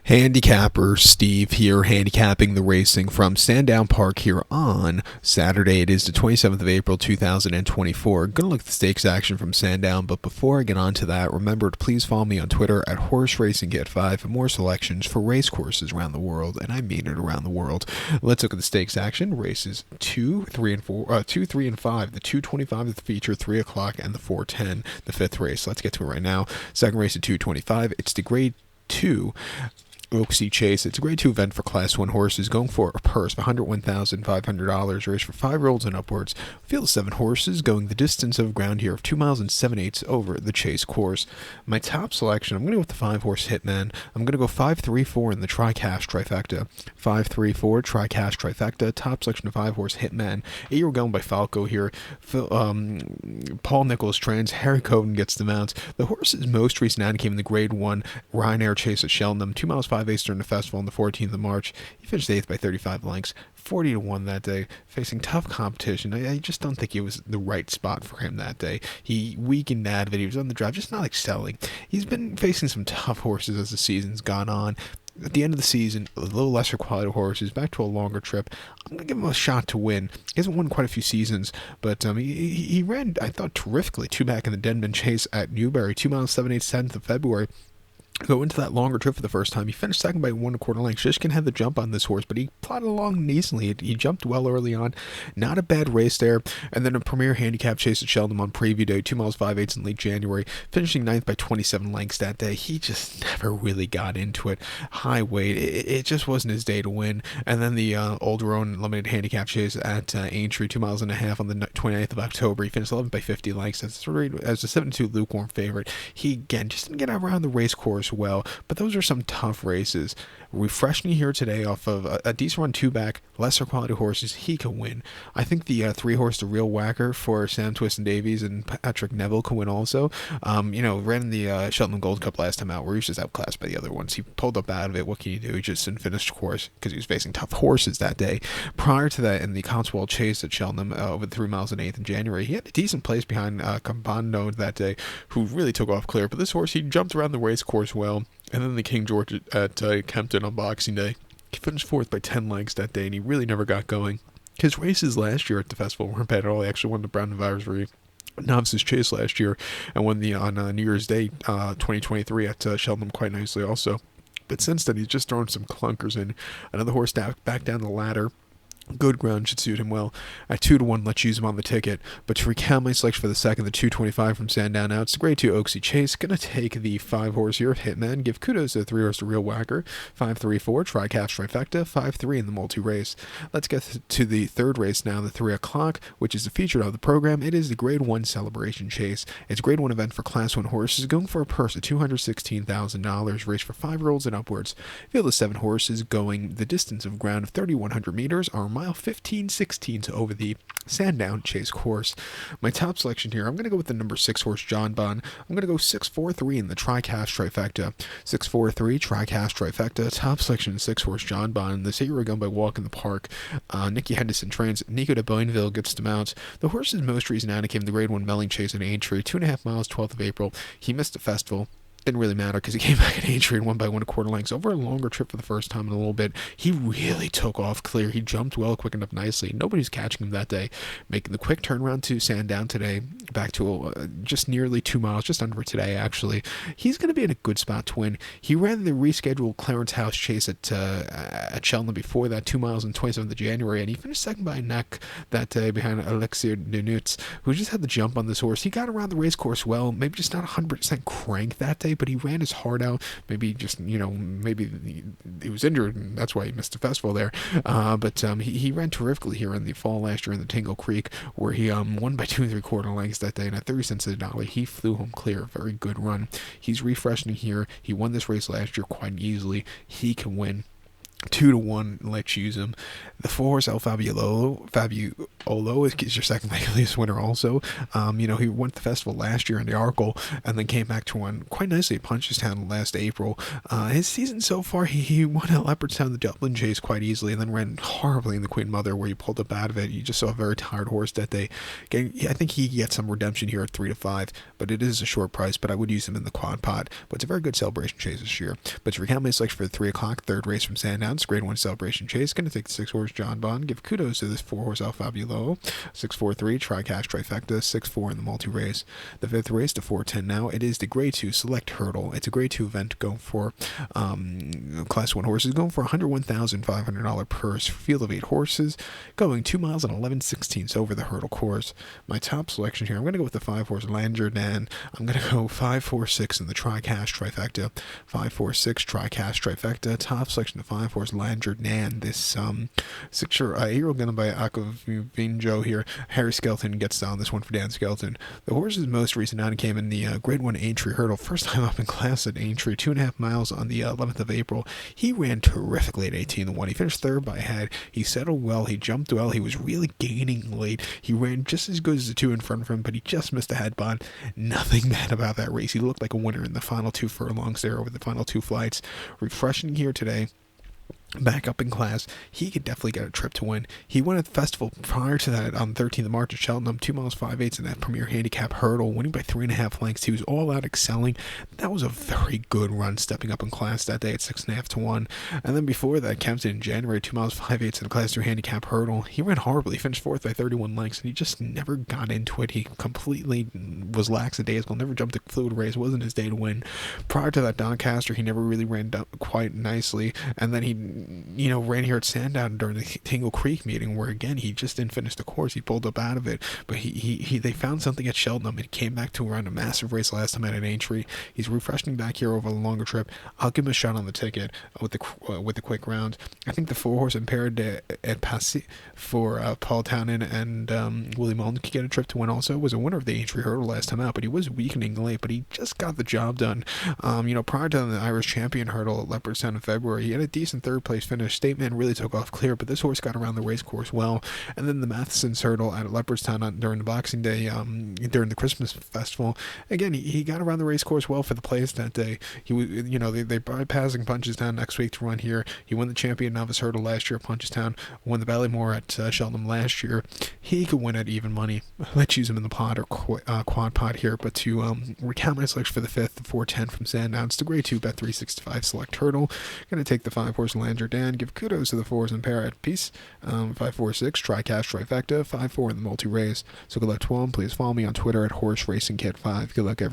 Handicapper Steve here, handicapping the racing from Sandown Park here on Saturday. It is the 27th of April, 2024. Going to look at the stakes action from Sandown, but before I get on to that, remember to please follow me on Twitter at Horse Racing Get 5 for more selections for race courses around the world, and I mean it, around the world. Let's look at the stakes action. Races 2, 3, and 5. The 225 is the feature, 3 o'clock, and the 410, the fifth race. Let's get to it right now. Second race at 225. It's the grade 2 Oaksey Chase. It's a grade 2 event for Class 1 horses, going for a purse of $101,500, race for 5-year-olds and upwards. Field of 7 horses, going the distance of ground here of 2 miles and 7/8 over the Chase course. My top selection, I'm going to go with the 5-horse Hitman. I'm going to go 5-3-4 in the trifecta. 5-3-4 trifecta. Top selection of 5-horse Hitman. 8-year-old going by Falco here. Paul Nichols trains. Harry Coven gets the mounts. The horse's most recent outing came in the grade 1 Ryanair Chase at Cheltenham. 2 miles 5/8 during the festival on the 14th of March. He finished 8th by 35 lengths, 40-1 that day, facing tough competition. I just don't think it was the right spot for him that day. He weakened that, but he was on the drive, just not excelling. He's been facing some tough horses as the season's gone on. At the end of the season, a little lesser quality horses, back to a longer trip. I'm going to give him a shot to win. He hasn't won quite a few seasons, but he ran, I thought, terrifically. 2 back in the Denman Chase at Newbury, 2 miles 7/8 7th of February. Go into that longer trip for the first time. He finished second by 1 1/4 lengths. Shishkin had the jump on this horse, but he plodded along easily. He jumped well early on. Not a bad race there. And then a premier handicap chase at Cheltenham on preview day, 2 miles 5/8 in late January, finishing 9th by 27 lengths that day. He just never really got into it. High weight. It just wasn't his day to win. And then the older own limited handicap chase at Aintree, 2 miles and a half on the 29th of October. He finished 11th by 50 lengths as a 7-2 lukewarm favorite. He, again, just didn't get around the race course well, but those are some tough races. Refreshing here today off of a decent run 2-back, lesser quality horses. He can win. I think the 3-horse, the real whacker for Sam Twist and Davies and Patrick Neville can win also. Ran in the Cheltenham Gold Cup last time out where he was just outclassed by the other ones. He pulled up out of it. What can you do? He just didn't finish the course because he was facing tough horses that day. Prior to that, in the Cotswold Chase at Cheltenham over 3 miles and 8th in January, he had a decent place behind Campano that day, who really took off clear. But this horse, he jumped around the race course well. And then the King George at Kempton on Boxing Day. He finished 4th by 10 lengths that day, and he really never got going. His races last year at the festival weren't bad at all. He actually won the Brown Advisory Novices Chase last year and won on New Year's Day 2023 at Cheltenham quite nicely also. But since then, he's just thrown some clunkers in. Another horse back down the ladder. Good ground should suit him well. At 2-1, let's use him on the ticket. But to recount my selection for the second, the 225 from Sandown out, it's the grade 2 Oaksey Chase. Gonna take the 5-horse here of Hitman. Give kudos to the 3-horse, the real whacker. 5-3-4, trifecta. 5-3 in the multi-race. Let's get to the third race now, the 3 o'clock, which is the feature of the program. It is the grade 1 celebration chase. It's a grade 1 event for Class 1 horses, going for a purse of $216,000, race for 5-year-olds and upwards. Field of 7 horses, going the distance of ground of 3,100 meters, or mile 15/16 over the Sandown Chase course. My top selection here, I'm going to go with the number 6-horse John Bon. I'm going to go 6-4-3 in the trifecta. 6-4-3 trifecta. Top selection 6-horse John Bon. The 8-year-old gun by Walk in the Park. Nicky Henderson trains. Nico de Boinville gets the mounts. The horse's most recent outing came the grade 1 Melling Chase at Aintree, 2.5 miles, 12th of April. He missed the festival. Didn't really matter because he came back at Aintree and won by 1 1/4 lengths over a longer trip for the first time in a little bit. He really took off clear. He jumped well, quickened up nicely. Nobody's catching him that day. Making the quick turnaround to Sandown today, back to just nearly 2 miles, just under today actually. He's going to be in a good spot to win. He ran the rescheduled Clarence House Chase at Cheltenham before that, 2 miles on 27th of January, and he finished second by a neck that day behind Alexia Denutz, who just had the jump on this horse. He got around the race course well, maybe just not 100% crank that day, but he ran his heart out. Maybe just, maybe he was injured, and that's why he missed the festival there. But he ran terrifically here in the fall last year in the Tingle Creek, where he won by 2 3/4 lengths that day, and at 30 cents a dollar, he flew home clear. Very good run. He's refreshing here. He won this race last year quite easily. He can win. 2-1, let's use him. The 4-horse El Fabiolo is your second leg winner also. He went the festival last year in the Arkle and then came back to run quite nicely at Punchestown last April. His season so far, he won at Leopardstown the Dublin Chase quite easily and then ran horribly in the Queen Mother where he pulled up out of it. You just saw a very tired horse that day. I think he gets some redemption here at 3-5, but it is a short price, but I would use him in the quad pot. But it's a very good Celebration Chase this year. But to recount my selection for the 3 o'clock, third race from Sandown, it's grade 1 Celebration Chase. Going to take the 6-horse John Bond. Give kudos to this 4-horse El Fabulo. 6-4-3, Tri-Cash Trifecta. 6-4 in the multi-race. The 5th race, the 410 now. It is the grade 2 Select Hurdle. It's a grade 2 event going for Class 1 horses, going for $101,500 purse. Field of 8 horses, going 2 miles and 11/16 over the hurdle course. My top selection here, I'm going to go with the 5-horse Langerdan. I'm going to go 5-4-6 in the Tri-Cash Trifecta. 5-4-6 Tri-Cash Trifecta. Top selection, the 5-horse Langerdan. This 8-year-old gunner by Akavinjo here. Harry Skelton gets down this one for Dan Skelton. The horse's most recent outing came in the grade 1 Aintree Hurdle. First time up in class at Aintree. 2.5 miles on the 11th of April. He ran terrifically at 18-1. He finished third by a head. He settled well. He jumped well. He was really gaining late. He ran just as good as the 2 in front of him, but he just missed a head bond. Nothing bad about that race. He looked like a winner in the final 2 furlongs there over the final 2 flights. Refreshing here today. Back up in class, he could definitely get a trip to win. He won at the festival prior to that on 13th of March at Cheltenham, 2 miles 5/8 in that Premier Handicap Hurdle, winning by 3.5 lengths. He was all out excelling. That was a very good run, stepping up in class that day at 6.5 to 1. And then before that, Kempton in January, 2 miles 5/8 in the Class 2 Handicap Hurdle. He ran horribly. He finished 4th by 31 lengths, and he just never got into it. He completely was lackadaisical, never jumped a fluid race. It wasn't his day to win. Prior to that, Doncaster, he never really ran quite nicely, and then he ran here at Sandown during the Tingle Creek meeting where, again, he just didn't finish the course. He pulled up out of it, but they found something at Cheltenham and came back to run a massive race last time at an Aintree. He's refreshing back here over a longer trip. I'll give him a shot on the ticket with the quick round. I think the 4-horse Impaired at Passy for Paul Townend and Willie Mullen could get a trip to win also. Was a winner of the Aintree Hurdle last time out, but he was weakening late, but he just got the job done. Prior to the Irish Champion Hurdle at Leopardstown in February, he had a decent third place finish. State Man really took off clear, but this horse got around the race course well. And then the Matheson's Hurdle at Leopardstown during the Boxing Day, during the Christmas festival, again, he got around the race course well for the place that day. He was, they bypassing Punchestown next week to run here. He won the Champion Novice Hurdle last year at Punchestown, won the Ballymore at Cheltenham last year. He could win at even money. Let's use him in the pot or quad pot here, but to recount my selection for the 5th, the 410 from Sandown, it's the grade 2 Bet 365 Select Hurdle. Going to take the 5-horse Langerdan. Give kudos to the 4s and pair at Peace. 5-4-6 Tri-Cash Trifecta. 5-4 in the multi-race. So good luck to all. Please follow me on Twitter at HorseRacingKit5. Good luck, everyone.